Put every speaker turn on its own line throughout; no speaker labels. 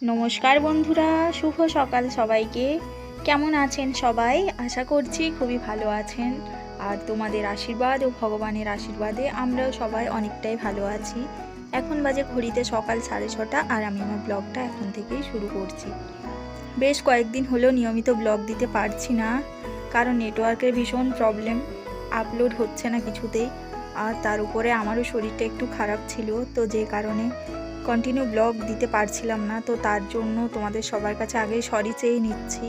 नमस्कार बंधुरा शुभ सकाल सबाइके केमन आছেন सबाई आशा करছি খুবই ভালো আছেন আর তোমাদের আশীর্বাদ ও ভগবানের আশীর্বাদে আমরাও সবাই অনেকটাই ভালো আছি। এখন বাজে ঘড়িতে সকাল 6:30 আর আমি আমার ব্লগটা এখন থেকেই শুরু করছি। বেশ কয়েকদিন হলো নিয়মিত ব্লগ দিতে পারছি না, কারণ নেটওয়ার্কের ভীষণ প্রবলেম, আপলোড হচ্ছে না কিছুতেই। আর তার উপরে আমারও শরীরটা একটু খারাপ ছিল, তো যে কারণে কন্টিনিউ ব্লগ দিতে পারছিলাম না। তো তার জন্য তোমাদের সবার কাছে আগে সরি চেয়ে নিচ্ছি,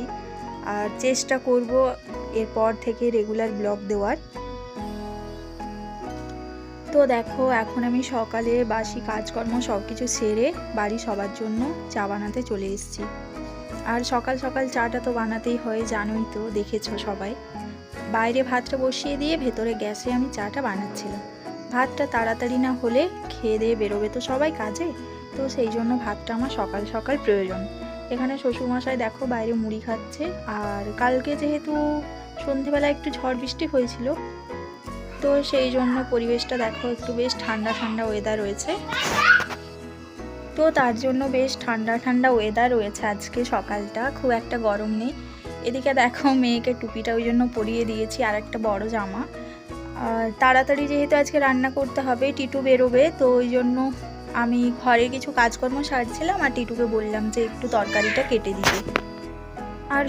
আর চেষ্টা করব এরপর থেকে রেগুলার ব্লগ দেওয়ার। তো দেখো এখন আমি সকালে বাসি কাজকর্ম সব কিছু সেরে বাড়ি সবার জন্য চা বানাতে চলে এসেছি। আর সকাল সকাল চাটা তো বানাতেই হয়, জানোই তো, দেখেছো সবাই। বাইরে ভাতটা বসিয়ে দিয়ে ভেতরে গ্যাসে আমি চাটা বানাচ্ছিলাম। ভাতটা তাড়াতাড়ি না হলে খেয়ে দিয়ে বেরোবে তো সবাই কাজে, তো সেই জন্য ভাতটা আমার সকাল সকাল প্রয়োজন। এখানে শ্বশুরমশাই দেখো বাইরে মুড়ি খাচ্ছে। আর কালকে যেহেতু সন্ধেবেলা একটু ঝড় বৃষ্টি হয়েছিল, তো সেই জন্য পরিবেশটা দেখো একটু বেশ ঠান্ডা ঠান্ডা ওয়েদার রয়েছে। তো তার জন্য বেশ ঠান্ডা ঠান্ডা ওয়েদার রয়েছে আজকে, সকালটা খুব একটা গরম নেই। এদিকে দেখো মেয়েকে টুপিটা ওই জন্য পরিয়ে দিয়েছি, আর একটা বড় জামা। আর তাড়াতাড়ি যেহেতু আজকে রান্না করতে হবে, টিটু বেরোবে, তো ওই জন্য আমি ঘরে কিছু কাজকর্ম সারছিলাম আর টিটুকে বললাম যে একটু তরকারিটা কেটে দিতে। আর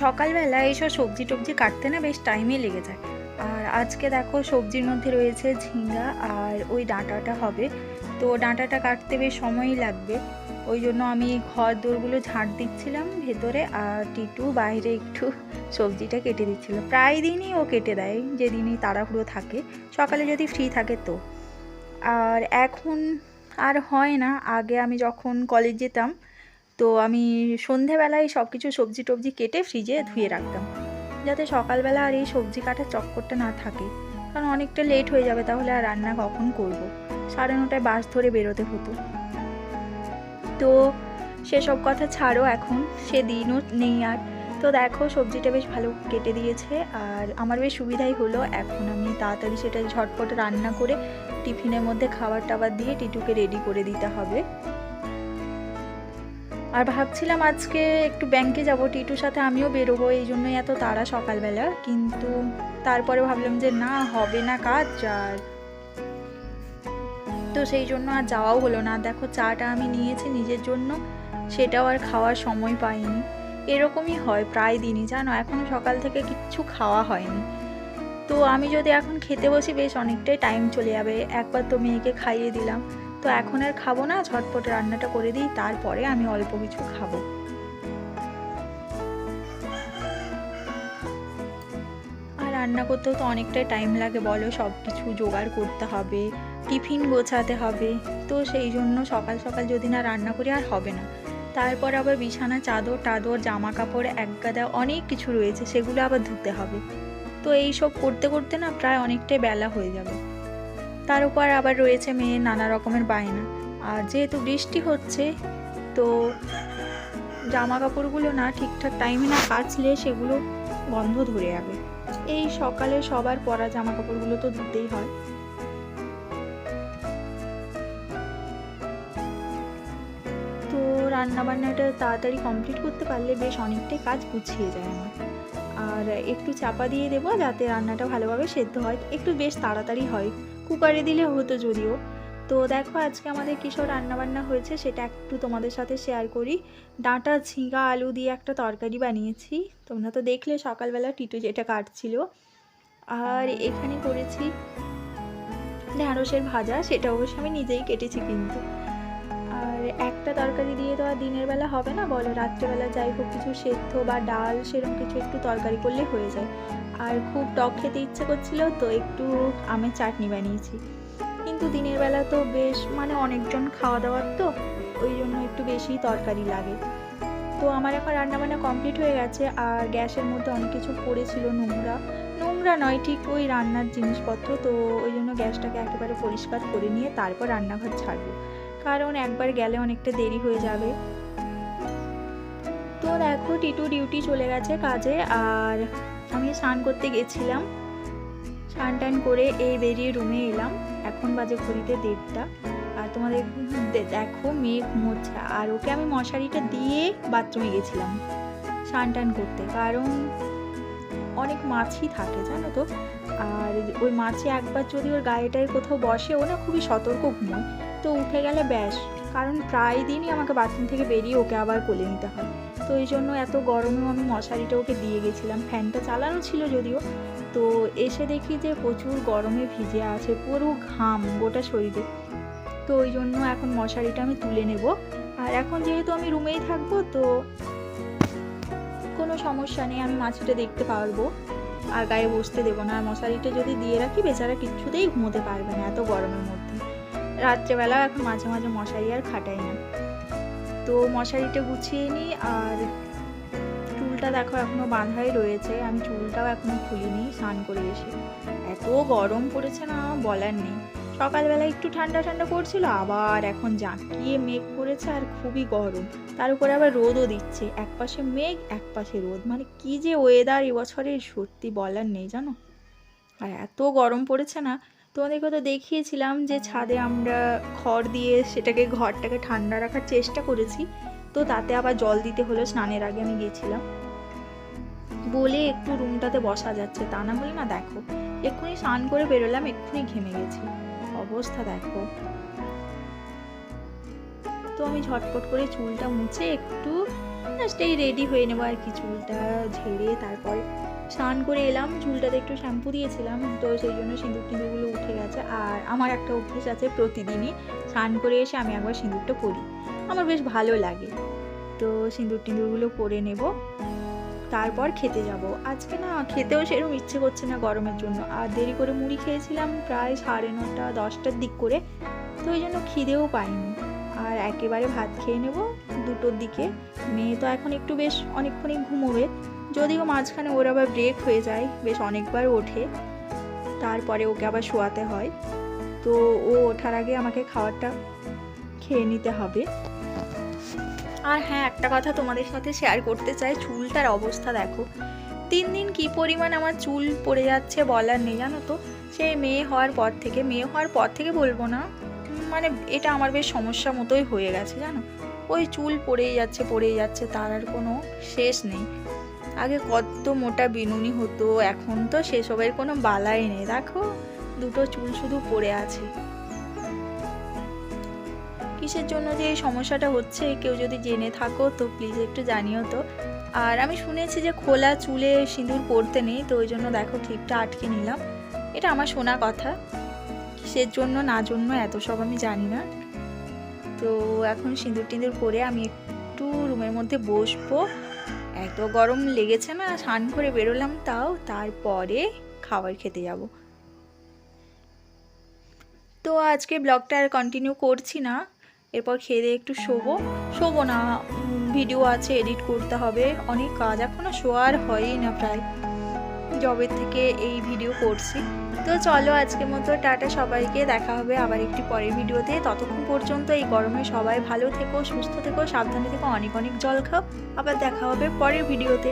সকালবেলা এইসব সবজি টবজি কাটতে না বেশ টাইমে লেগে যায়। আর আজকে দেখো সবজির মধ্যে রয়েছে ঝিঙ্গা, আর ওই ডাঁটাটা হবে, তো ডাঁটাটা কাটতে বেশ সময়ই লাগবে। ওই জন্য আমি ঘর দোরগুলো ঝাঁট দিচ্ছিলাম ভেতরে, আর টিটু বাইরে একটু সবজিটা কেটে দিচ্ছিল। প্রায় দিনই ও কেটে দেয়, যেদিনই তাড়াহুড়ো থাকে, সকালে যদি ফ্রি থাকে তো। আর এখন আর হয় না, আগে আমি যখন কলেজ যেতাম তো আমি সন্ধেবেলায় সব কিছু সবজি টবজি কেটে ফ্রিজে ধুয়ে রাখতাম, যাতে সকালবেলা আর এই সবজি কাটার চক্করটা না থাকে, কারণ অনেকটা লেট হয়ে যাবে, তাহলে আর রান্না কখন করব। 9:30 বাস ধরে বেরোতে হতো। তো সেসব কথা ছাড়ো, এখন সে দিনও নেই আর। তো দেখো সবজিটা বেশ ভালো কেটে দিয়েছে, আর আমার বেশ সুবিধাই হলো। এখন আমি তাড়াতাড়ি সেটা ঝটপট রান্না করে টিফিনের মধ্যে খাবার টাবার দিয়ে টিটুকে রেডি করে দিতে হবে। আর ভাবছিলাম আজকে একটু ব্যাংকে যাব, টিটুর সাথে আমিও বেরোবো, এই জন্যই এত তাড়া সকালবেলা। কিন্তু তারপরে ভাবলাম যে না, হবে না কাজ, আর তো সেই জন্য আর যাওয়াও হলো না। দেখো চাটা আমি নিয়েছি নিজের জন্য, সেটাও আর খাওয়ার সময় পাইনি। এরকমই হয় প্রায় দিনই, জানো, এখনও সকাল থেকে কিচ্ছু খাওয়া হয়নি। তো আমি যদি এখন খেতে বসি বেশ অনেকটাই টাইম চলে যাবে। একবার তো মেয়েকে খাইয়ে দিলাম, তো এখন আর খাবো না, ঝটপট রান্নাটা করে দিই, তারপরে আমি অল্প কিছু খাবো। আর রান্না করতেও তো অনেকটাই টাইম লাগে বলো, সব কিছু জোগাড় করতে হবে, টিফিন গোছাতে হবে। তো সেই জন্য সকাল সকাল যদি না রান্না করি আর হবে না। তারপর আবার বিছানা, চাদর টাদর, জামা কাপড় একগাদা অনেক কিছু রয়েছে, সেগুলো আবার ধুতে হবে। তো এই সব করতে করতে না প্রায় অনেকটাই বেলা হয়ে যাবে। তার উপর আবার রয়েছে মেয়ের নানা রকমের বায়না। আর যেহেতু বৃষ্টি হচ্ছে, তো জামা কাপড়গুলো না ঠিকঠাক টাইমে না কাচলে সেগুলো গন্ধ ধরে যাবে। এই সকালে সবার পরা জামা কাপড়গুলো তো ধুতেই হয়। তো রান্নাবান্নাটা তাড়াতাড়ি কমপ্লিট করতে পারলে বেশ অনেকটাই কাজ গুছিয়ে যায় আমার। আর একটু চাপা দিয়ে দেবো যাতে রান্নাটা ভালোভাবে সেদ্ধ হয়, একটু বেশ তাড়াতাড়ি হয়। কুকারে দিলে হতো যদিও। তো দেখো আজকে আমাদের কিসব রান্নাবান্না হয়েছে সেটা একটু তোমাদের সাথে শেয়ার করি। ডাঁটা, ঝিঙা, আলু দিয়ে একটা তরকারি বানিয়েছি, তোমরা তো দেখলে সকালবেলা টিটু যেটা কাটছিল। আর এখানে করেছি ঢ্যাঁড়সের ভাজা, সেটা অবশ্য আমি নিজেই কেটেছি কিন্তু। আর একটা তরকারি দিয়ে তো আর দিনের বেলা হবে না বলো, রাত্রেবেলা যাই হোক কিছু সেদ্ধ বা ডাল সেরকম কিছু একটু তরকারি করলে হয়ে যায়। আর খুব টক খেতে ইচ্ছে করছিল, তো একটু আমের চাটনি বানিয়েছি। কিন্তু দিনের বেলা তো বেশ অনেকজন খাওয়া দাওয়ার, তো ওই জন্য একটু বেশি তরকারি লাগে। তো আমার এখন রান্নাবান্না কমপ্লিট হয়ে গেছে। আর গ্যাসের মধ্যে অনেক কিছু পড়েছিল, নোংরা নোংরা নয়, ঠিক ওই রান্নার জিনিসপত্র, তো ওই জন্য গ্যাসটাকে একেবারে পরিষ্কার করে নিয়ে তারপর রান্নাঘর ছাড়বো, কারণ একবার গেলে অনেকটা দেরি হয়ে যাবে। তো দেখো টিটু ডিউটি চলে গেছে কাজে, আর আমি স্নান করতে গেছিলাম। স্নান টান করে এই বেরিয়ে রুমে এলাম, এখন বাজে ঘড়িতে 1:30। আর তোমাদের দেখো মেয়ে ঘুমোচ্ছে, আর ওকে আমি মশারিটা দিয়ে বাথরুমে গেছিলাম স্নান টান করতে, কারণ অনেক মাছি থাকে জানো তো। আর ওই মাছি একবার যদি ওর গায়েটায় কোথাও বসে, ও না খুবই সতর্ক ঘুমোয়, তো উঠে গেলে ব্যাস, কারণ প্রায় দিনই আমাকে বাথরুম থেকে বেরিয়ে ওকে আবার কোলে নিতে হয়। তো এই জন্য এত গরমেও আমি মশারিটা ওকে দিয়ে গেছিলাম, ফ্যানটা চালানো ছিল যদিও। তো এসে দেখি যে প্রচুর গরমে ভিজে আছে, পুরো ঘাম গোটা শরীরে। তো ওই জন্য এখন মশারিটা আমি তুলে নেব। আর এখন যেহেতু আমি রুমেই থাকবো, তো কোনো সমস্যা নেই, আমি মাছিটা দেখতে পারবো আর গায়ে বসতে দেবো না। আর মশারিটা যদি দিয়ে রাখি, বেচারা কিচ্ছুতেই ঘুমোতে পারবে না এত গরমের মধ্যে। রাত্রেবেলা এখন মাঝে মাঝে মশারি আর খাটাই না। তো মশারিটা গুছিয়ে নিই। আর চুলটা দেখো এখনো বাঁধাই রয়েছে, আমি চুলটাও এখনো খুলিনি স্নান করে এসে। এত গরম পড়েছে না বলার নেই। সকালবেলা একটু ঠান্ডা ঠান্ডা পড়ছিল, আবার এখন জাঁকিয়ে মেঘ করেছে আর খুবই গরম। তার উপরে আবার রোদও দিচ্ছে, এক পাশে মেঘ এক পাশে রোদ, মানে কি যে ওয়েদার এবছরের সত্যি বলার নেই জানো। আর এত গরম পড়েছে না, তোমাদেরকে তো দেখিয়েছিলাম যে ছাদে আমরা খড় দিয়ে সেটাকে ঘরটাকে ঠান্ডা রাখার চেষ্টা করেছি। তো তাতে আবার জল দিতে হলো, স্নানের আগে আমি গেছিলাম বলে একটু রুমটাতে বসা যাচ্ছে, তা না হলে না দেখো এক্ষুনি স্নান করে বেরোলাম, এক্ষুনি ঘেমে গেছি, অবস্থা দেখো। তো আমি ঝটপট করে চুলটা মুছে একটু জাস্ট এই রেডি হয়ে নেবো আর কি, চুলটা ঝেড়ে তারপরে স্নান করে এলাম। চুলটাতে একটু শ্যাম্পু দিয়েছিলাম, তো সেই জন্য সিঁদুর টিঁদুরগুলো উঠে গেছে। আর আমার একটা অভ্যেস আছে, প্রতিদিনই স্নান করে এসে আমি একবার সিঁদুরটা পরি, আমার বেশ ভালো লাগে। তো সিঁদুর টিঁদুরগুলো পরে নেব, তারপর খেতে যাব। আজকে না খেতেও সেরকম ইচ্ছে করছে না গরমের জন্য, আর দেরি করে মুড়ি খেয়েছিলাম প্রায় 9:30 10টার দিক করে, তো ওই জন্য খিদেও পাইনি। আর একেবারে ভাত খেয়ে নেব 2টোর দিকে। মেয়ে তো এখন একটু বেশ অনেকক্ষণই ঘুমোবে, যদিও মাঝখানে ওর আবার ব্রেক হয়ে যায়, বেশ অনেকবার ওঠে, তারপরে ওকে আবার শোয়াতে হয়। তো ও ওঠার আগে আমাকে খাবারটা খেয়ে নিতে হবে। আর হ্যাঁ, একটা কথা তোমাদের সাথে শেয়ার করতে চাই, চুলটার অবস্থা দেখো, দিন দিন কী পরিমাণ আমার চুল পড়ে যাচ্ছে বলার নেই জানো তো। সেই মেয়ে হওয়ার পর থেকে বলবো না, মানে এটা আমার বেশ সমস্যা মতোই হয়ে গেছে জানো। ওই চুল পড়েই যাচ্ছে, তার আর কোনো শেষ নেই। আগে কত মোটা বিনুনি হতো, এখন তো সেসবের কোনো বালাই নেই, দেখো 2টো চুল শুধু পড়ে আছে। কিসের জন্য যে এই সমস্যাটা হচ্ছে, কেউ যদি জেনে থাকো তো প্লিজ একটু জানিও তো। আর আমি শুনেছি যে খোলা চুলে সিঁদুর পরতে নেই, তো ওই জন্য দেখো ক্লিপটা আটকে নিলাম, এটা আমার শোনা কথা, কিসের জন্য না জন্য এত সব আমি জানি না। তো এখন সিঁদুর টিঁদুর পরে আমি একটু রুমের মধ্যে বসবো, এত গরম লেগেছে না, স্নান করে বেরোলাম তাও, তারপরে খাবার খেতে যাব। তো আজকে ব্লগটা আর কন্টিনিউ করছি না, এরপর খেয়ে দিয়ে একটু শোবো না, ভিডিও আছে এডিট করতে হবে, অনেক কাজ, এখনও শোয়ার হয়ই না প্রায় জবের থেকে এই ভিডিও করছি। তো চলো আজকের মতো টাটা সবাইকে, দেখা হবে আবার একটি পরের ভিডিওতে। ততক্ষণ পর্যন্ত এই গরমে সবাই ভালো থেকো, সুস্থ থেকো, সাবধানে থেকো, অনেক অনেক জল খাও। আবার দেখা হবে পরের ভিডিওতে।